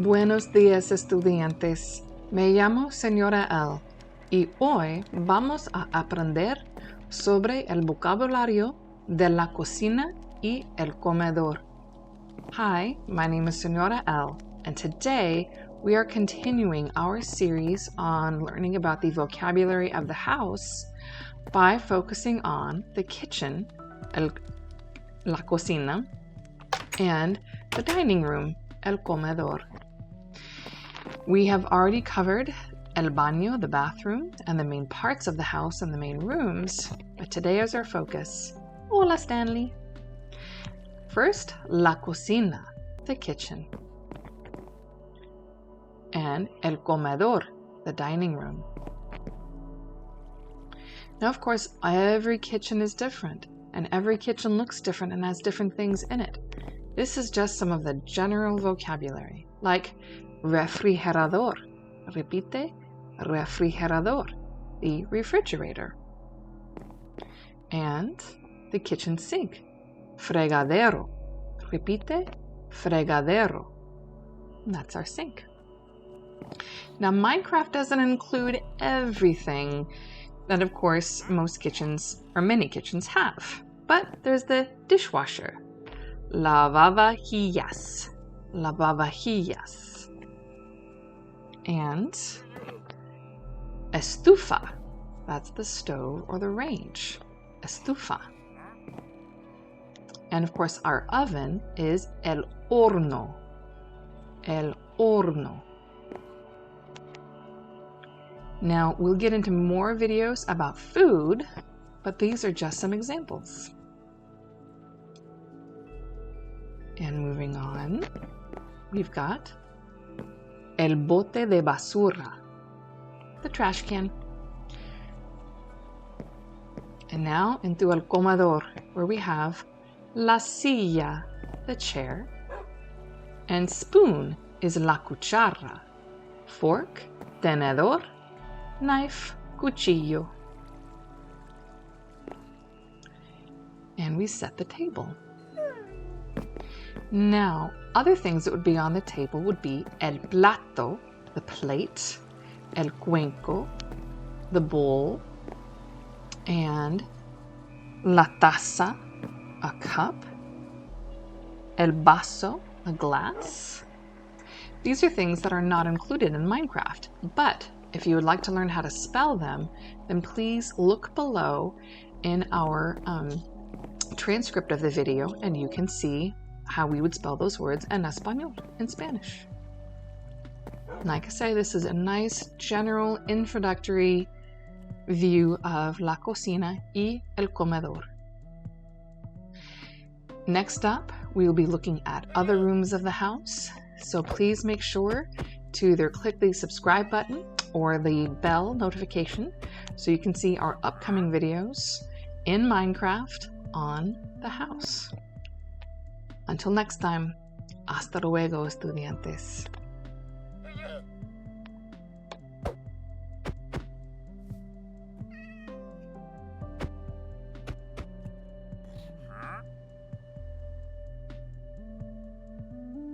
Buenos días, estudiantes. Me llamo Señora L y hoy vamos a aprender sobre el vocabulario de la cocina y el comedor. Hi, my name is Señora L, and today we are continuing our series on learning about the vocabulary of the house by focusing on the kitchen, la cocina, and the dining room, el comedor. We have already covered el baño, the bathroom, and the main parts of the house and the main rooms, but today is our focus. Hola, Stanley. First, la cocina, the kitchen, and el comedor, the dining room. Now, of course, every kitchen is different, and every kitchen looks different and has different things in it. This is just some of the general vocabulary, like refrigerador. Repite, refrigerador, the refrigerator. And the kitchen sink, fregadero. Repite, fregadero. And that's our sink. Now, Minecraft doesn't include everything that, of course, most kitchens or many kitchens have. But there's the dishwasher, lavavajillas, lavavajillas, and estufa, that's the stove or the range, estufa. And of course, our oven is el horno, el horno. Now, we'll get into more videos about food, but these are just some examples. And moving on, we've got el bote de basura, the trash can. And now into el comedor, where we have la silla, the chair, and spoon is la cuchara, fork, tenedor, knife, cuchillo. And we set the table. Now, other things that would be on the table would be el plato, the plate, el cuenco, the bowl, and la taza, a cup, el vaso, a glass. These are things that are not included in Minecraft, but if you would like to learn how to spell them, then please look below in our transcript of the video and you can see how we would spell those words en español, in Spanish. Like I say, this is a nice general introductory view of la cocina y el comedor. Next up, we will be looking at other rooms of the house, so please make sure to either click the subscribe button or the bell notification so you can see our upcoming videos in Minecraft on the house. Until next time, hasta luego, estudiantes.